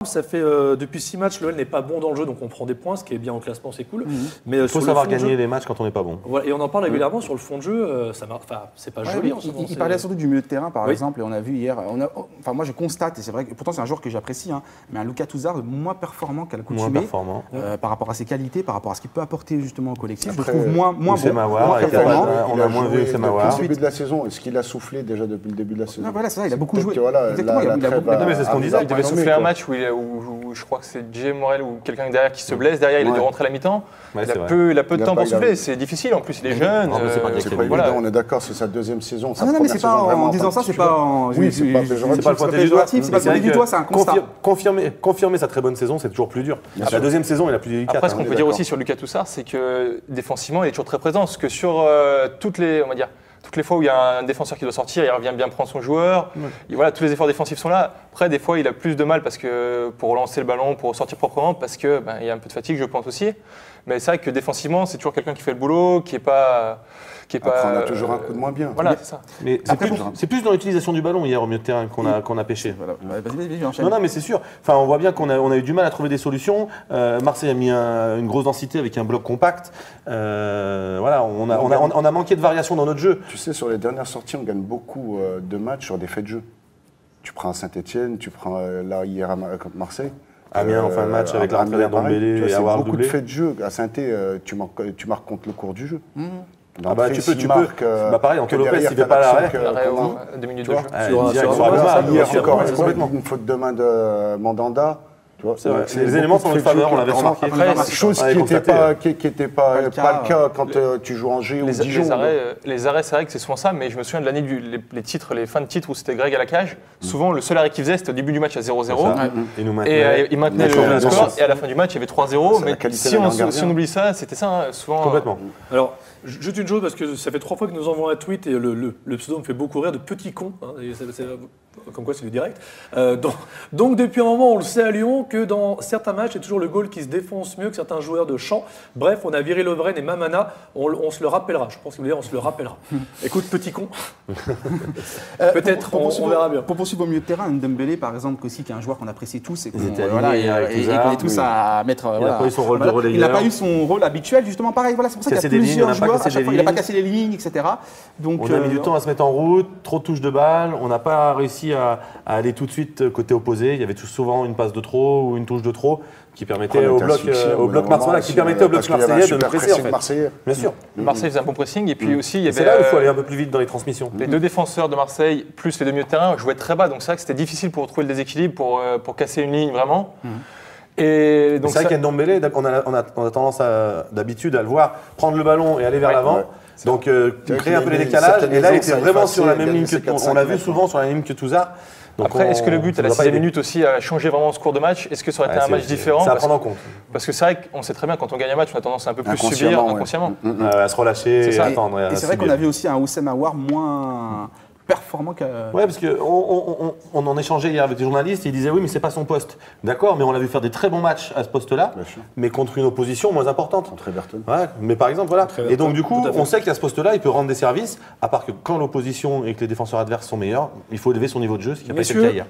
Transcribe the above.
Ça fait depuis 6 matchs, l'OL n'est pas bon dans le jeu, donc on prend des points, ce qui est bien en classement, c'est cool. Mais Il faut savoir gagner les matchs quand on n'est pas bon. Voilà, et on en parle régulièrement sur le fond de jeu, c'est pas joli en ce moment. Il parlait surtout du milieu de terrain, par exemple, et on a vu hier. Moi, je constate, et c'est vrai que pourtant c'est un joueur que j'apprécie, mais un Lucas Touzard moins performant qu'à l'accoutumée par rapport à ses qualités, par rapport à ce qu'il peut apporter justement au collectif. Après, je le trouve moins bon, moins performant. On a moins vu Semawar. Depuis le début de la saison, est-ce qu'il a soufflé déjà depuis le début de la saison? Voilà, c'est ça, il a beaucoup joué. Exactement, il a beaucoup. Non, mais c'est ce qu'on disait. Il devait souffler un match où je crois que c'est Jay Morel ou quelqu'un derrière qui se blesse. Derrière, il a dû rentrer à la mi-temps. Il a peu de temps pour souffler. C'est difficile. En plus, il est jeune. C'est pas évident, on est d'accord, c'est sa deuxième saison. Non, mais c'est pas en disant ça, c'est pas le péjoratif, c'est pas le du doigt, c'est un constat. Confirmer sa très bonne saison, c'est toujours plus dur. La deuxième saison est la plus délicate. Après, ce qu'on peut dire aussi sur Lucas Touzard, c'est que défensivement, il est toujours très présent. Parce que sur toutes les fois où il y a un défenseur qui doit sortir, il revient bien prendre son joueur. Et voilà, tous les efforts défensifs sont là. Après, des fois, il a plus de mal pour relancer le ballon, pour sortir proprement, parce qu'il y a un peu de fatigue, je pense aussi. Mais c'est vrai que défensivement, c'est toujours quelqu'un qui fait le boulot, qui est pas. Après, on a toujours un coup de moins bien. Voilà, c'est ça. Mais c'est plus dans l'utilisation du ballon hier au milieu de terrain qu'on a pêché. Vas-y, enchaîne. Non, mais c'est sûr. Enfin, on voit bien qu'on a eu du mal à trouver des solutions. Marseille a mis une grosse densité avec un bloc compact. Voilà, on a manqué de variation dans notre jeu. Tu sais, sur les dernières sorties, on gagne beaucoup de matchs sur des faits de jeu. Tu prends Saint-Etienne, tu prends là hier contre Marseille. Amiens en fin de match avec la rentrée d'Ambélé et avoir beaucoup doublé. de faits de jeu. À Saint-Etienne, tu marques contre le cours du jeu. Tu peux. Pareil, Antoine Lopez, il ne fait pas l'arrêt. 2 minutes de jeu. Hier encore, complètement une faute de main de Mandanda. Les éléments sont en faveur, on l'avait remarqué. Après, chose qui n'était pas le cas quand tu joues Angers ou Dijon. Les arrêts, c'est vrai que c'est souvent ça, mais je me souviens de l'année les fins de titres où c'était Greg à la cage. Souvent, le seul arrêt qu'il faisait, c'était au début du match à 0-0. Et il maintenait le score. Et à la fin du match, il y avait 3-0. Mais si on oublie ça, c'était ça, souvent. Complètement. Alors, juste une chose, parce que ça fait 3 fois que nous envoyons un tweet et le pseudo me fait beaucoup rire de petit con. Comme quoi, c'est du direct. Donc, depuis un moment, on le sait à Lyon que dans certains matchs, c'est toujours le goal qui se défonce mieux que certains joueurs de champ. Bref, on a viré Lovren et Mamana. On se le rappellera. Je pense qu'il veut dire on se le rappellera. Écoute, petit con. Peut-être, on verra bien. Pour poursuivre au milieu de terrain, Ndombele, par exemple, aussi, qui est un joueur qu'on apprécie tous et qu'on est tous à mettre. Il n'a pas eu son rôle de relayeur. Il n'a pas eu son rôle habituel, justement. Pareil, voilà, c'est pour ça qu'il y a plusieurs joueurs. Il n'a pas cassé les lignes, etc. Donc, on a mis du temps à se mettre en route, trop de touches de balle. On n'a pas réussi à aller tout de suite côté opposé. Il y avait souvent une passe de trop ou une touche de trop qui permettait au bloc marseillais, de nous presser en fait. Bien sûr. Marseille faisait un bon pressing et puis aussi il y avait. C'est là où il faut aller un peu plus vite dans les transmissions. Les deux défenseurs de Marseille plus les deux milieux de terrain jouaient très bas, donc c'est vrai que c'était difficile pour trouver le déséquilibre pour casser une ligne vraiment. Et donc c'est vrai qu'Ndombele, on a tendance d'habitude à le voir prendre le ballon et aller vers l'avant. Donc, créer un peu les décalages. Et là, il était vraiment sur la même ligne que Touzard. On l'a vu souvent sur la même ligne que Touzard. Après, est-ce que le but à la 6e minute aussi a changé vraiment ce cours de match? Est-ce que ça aurait été un match différent? C'est à prendre en compte. Parce que c'est vrai qu'on sait très bien, quand on gagne un match, on a tendance à un peu plus subir inconsciemment. À se relâcher et attendre. Et c'est vrai qu'on a vu aussi un Oussem Aouar moins performant que. Ouais, parce qu'on en échangeait hier avec des journalistes, et ils disaient oui, mais c'est pas son poste. D'accord, mais on l'a vu faire des très bons matchs à ce poste-là, mais contre une opposition moins importante. Contre Everton. Ouais, mais par exemple, voilà. Et donc, du coup, on sait qu'à ce poste-là, il peut rendre des services, à part que quand l'opposition et que les défenseurs adverses sont meilleurs, il faut élever son niveau de jeu, ce qui n'a pas été le cas hier.